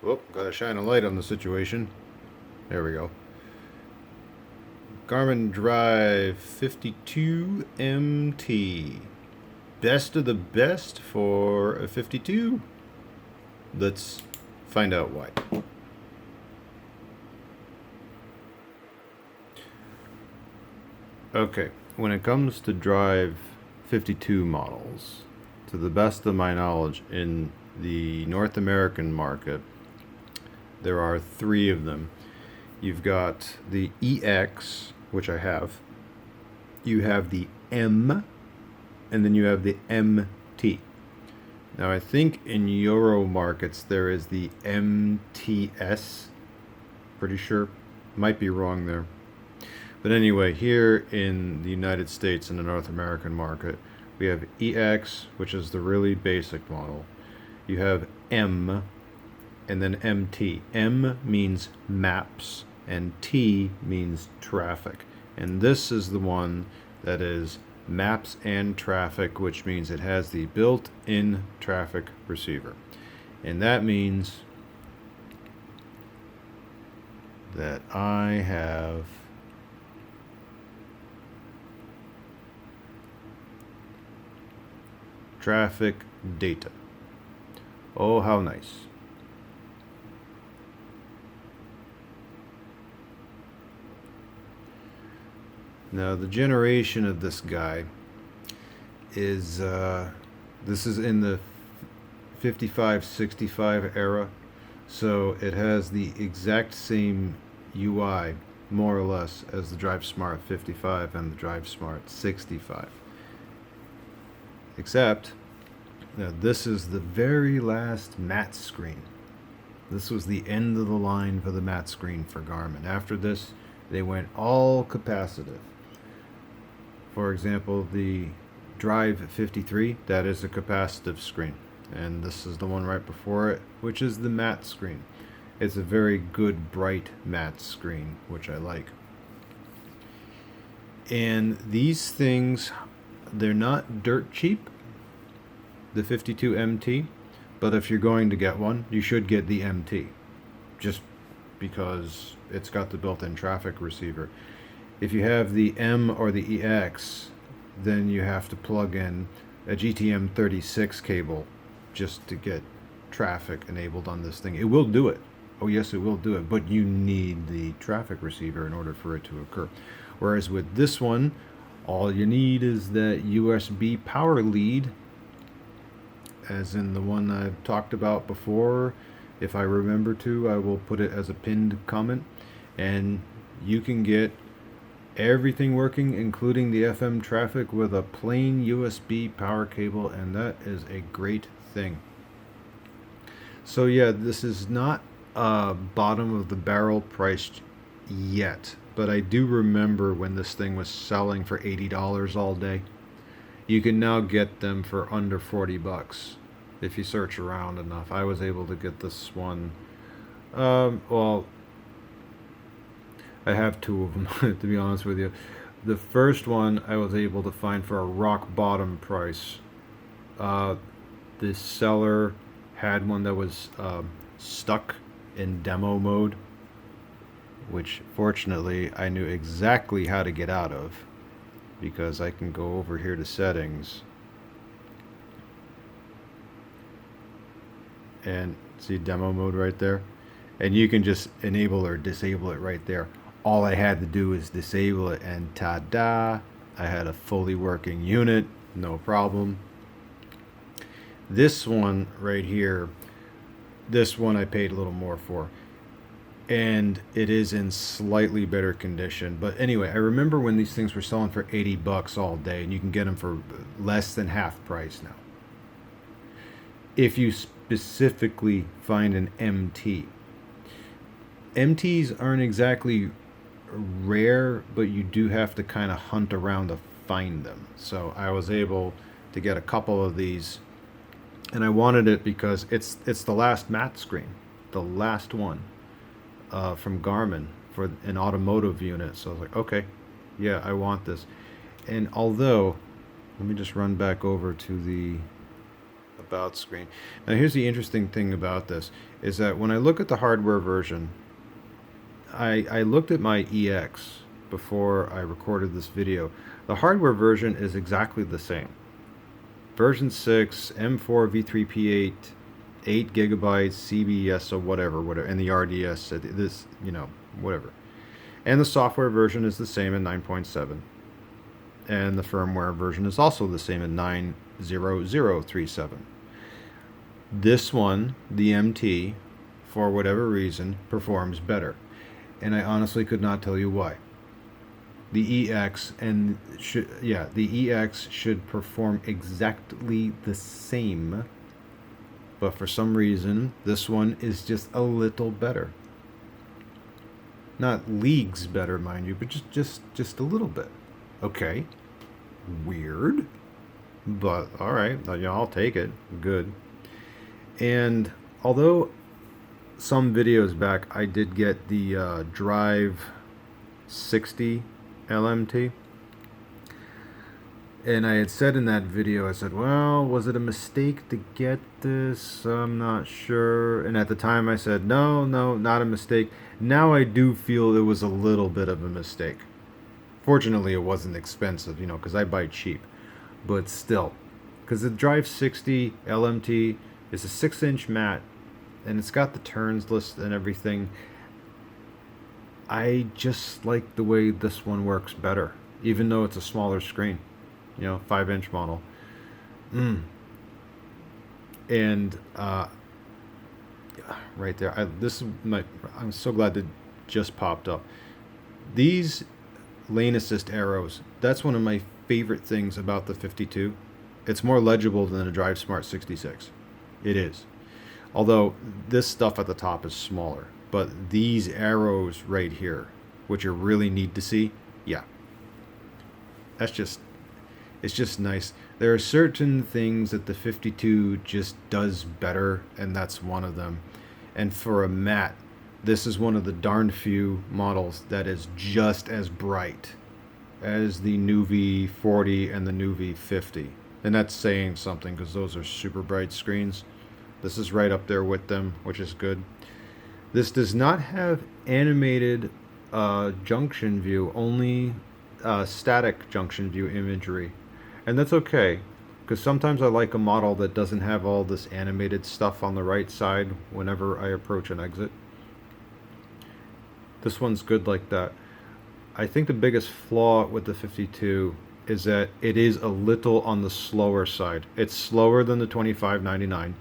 Oh, gotta shine a light on the situation. There we go. Garmin Drive 52MT. Best of the best for a 52. Let's find out why. Okay, when it comes to Drive 52 models, to the best of my knowledge, in the North American market, there are three of them. You've got the EX, which I have. You have the M, and then you have the MT. Now I think in Euro markets there is the MTS. Pretty sure. Might be wrong there. But anyway, here in the United States, in the North American market, we have EX, which is the really basic model. You have M, and then MT. M means maps, and T means traffic. And this is the one that is maps and traffic, which means it has the built-in traffic receiver. And that means that I have traffic data. Oh, how nice. Now the generation of this guy is this is in the 55-65 era, so it has the exact same UI more or less as the Drive Smart 55 and the Drive Smart 65, except now this is the very last matte screen. This was the end of the line for the matte screen for Garmin. After this they went all capacitive. For example, the Drive 53, that is a capacitive screen. And this is the one right before it, which is the matte screen. It's a very good, bright matte screen, which I like. And these things, they're not dirt cheap, the 52MT, but if you're going to get one, you should get the MT, just because it's got the built-in traffic receiver. If you have the M or the EX, then you have to plug in a GTM36 cable just to get traffic enabled on this thing. It will do it. Oh yes, it will do it, but you need the traffic receiver in order for it to occur. Whereas with this one, all you need is that USB power lead, as in the one I've talked about before. If I remember to, I will put it as a pinned comment, and you can get everything working, including the FM traffic, with a plain USB power cable, and that is a great thing. So yeah, this is not bottom of the barrel priced yet, but I do remember when this thing was selling for $80 all day. You can now get them for under 40 bucks if you search around enough. I was able to get this one, well, I have two of them to be honest with you. The first one I was able to find for a rock bottom price. The seller had one that was stuck in demo mode, which fortunately I knew exactly how to get out of, because I can go over here to settings and see demo mode right there, and you can just enable or disable it right there. All I had to do is disable it, and ta-da, I had a fully working unit, no problem. This one right here, this one I paid a little more for, and it is in slightly better condition. But anyway, I remember when these things were selling for 80 bucks all day, and you can get them for less than half price now, if you specifically find an MT. MTs aren't exactly rare, but you do have to kind of hunt around to find them. So I was able to get a couple of these, and I wanted it because it's the last matte screen, the last one from Garmin for an automotive unit. So I was like, okay, yeah, I want this. And although, let me just run back over to the About screen. Now here's the interesting thing about this, is that when I look at the hardware version, I looked at my EX before I recorded this video. The hardware version is exactly the same. Version 6, M4 V3P8, 8 gigabytes, CBS or whatever, and the RDS, this, whatever. And the software version is the same at 9.7. And the firmware version is also the same at 90037. This one, the MT, for whatever reason, performs better. And I honestly could not tell you why. The EX the EX should perform exactly the same, but for some reason this one is just a little better. Not leagues better, mind you, but just a little bit. Okay, weird, but all right, I'll take it. Good. And although some videos back I did get the Drive 60 LMT, and I had said in that video, I said, well, was it a mistake to get this? I'm not sure. And at the time I said, no, not a mistake. Now I do feel it was a little bit of a mistake. Fortunately, it wasn't expensive, because I buy cheap. But still, because the Drive 60 LMT is a 6-inch mat, and it's got the turns list and everything. I just like the way this one works better, even though it's a smaller screen, 5-inch model. And right there, I'm so glad that just popped up. These lane assist arrows, that's one of my favorite things about the 52. It's more legible than the Drive Smart 66. It is. Although this stuff at the top is smaller. But these arrows right here, which are really neat to see, yeah. It's just nice. There are certain things that the 52 just does better, and that's one of them. And for a mat, this is one of the darn few models that is just as bright as the new V40 and the new V50. And that's saying something, because those are super bright screens. This is right up there with them, which is good. This does not have animated junction view, only static junction view imagery. And that's okay, because sometimes I like a model that doesn't have all this animated stuff on the right side whenever I approach an exit. This one's good like that. I think the biggest flaw with the 52 is that it is a little on the slower side. It's slower than the 2599,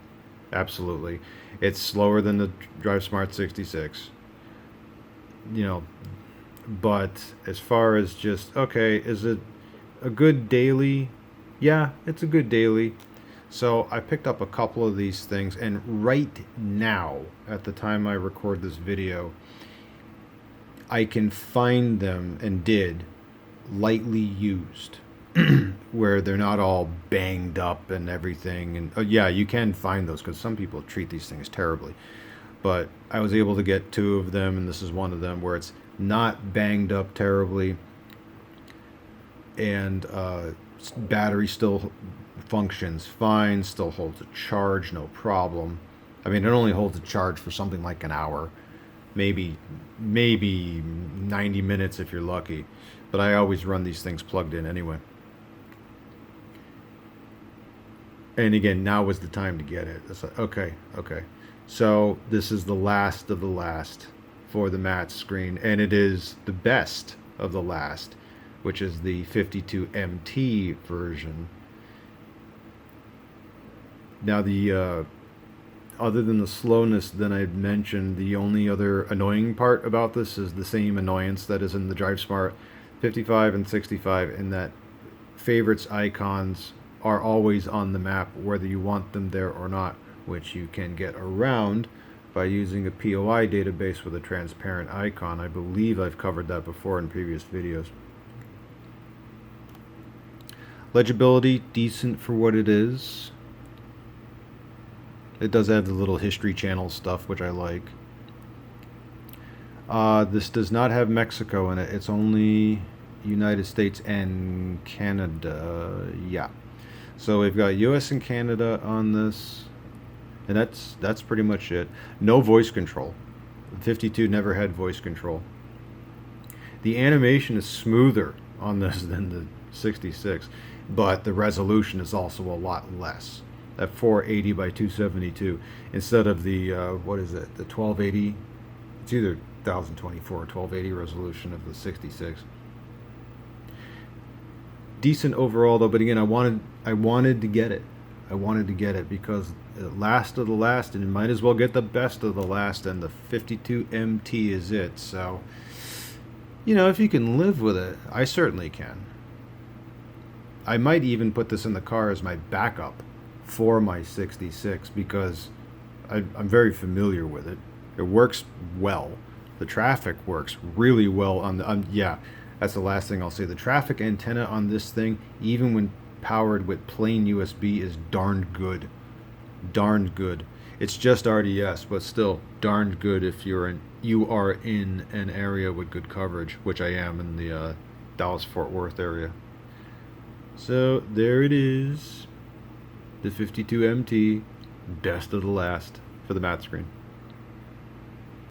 absolutely. It's slower than the Drive Smart 66. But as far as just, okay, is it a good daily? Yeah, it's a good daily. So I picked up a couple of these things, and right now, at the time I record this video, I can find them, and did, lightly used. Where they're not all banged up and everything. And yeah, you can find those, because some people treat these things terribly. But I was able to get 2 of them, and this is one of them where it's not banged up terribly, and battery still functions fine, still holds a charge, no problem. I mean, it only holds a charge for something like an hour, maybe 90 minutes if you're lucky. But I always run these things plugged in anyway. And again, now was the time to get it. It's like, okay. So this is the last of the last for the matte screen, and it is the best of the last, which is the 52 MT version. Now the other than the slowness that I mentioned, the only other annoying part about this is the same annoyance that is in the Drive Smart 55 and 65, in that favorites icons are always on the map whether you want them there or not, which you can get around by using a POI database with a transparent icon. I believe I've covered that before in previous videos. Legibility, decent for what it is. It does have the little history channel stuff, which I like. This does not have Mexico in it. It's only United States and Canada. Yeah. So we've got US and Canada on this, and that's pretty much it. No voice control. The 52 never had voice control. The animation is smoother on this than the 66, but the resolution is also a lot less. At 480 by 272 instead of the what is it? The 1280. It's either 1024 or 1280 resolution of the 66. Decent overall though, but again, I wanted to get it. I wanted to get it because last of the last, and you might as well get the best of the last, and the 52 MT is it. So, if you can live with it, I certainly can. I might even put this in the car as my backup for my 66 because I'm very familiar with it. It works well. The traffic works really well on the. Yeah, that's the last thing I'll say. The traffic antenna on this thing, even when powered with plain USB, is darned good. Darned good. It's just RDS, but still darned good if you are in an area with good coverage, which I am in the Dallas-Fort Worth area. So there it is, the 52 MT, best of the last for the matte screen.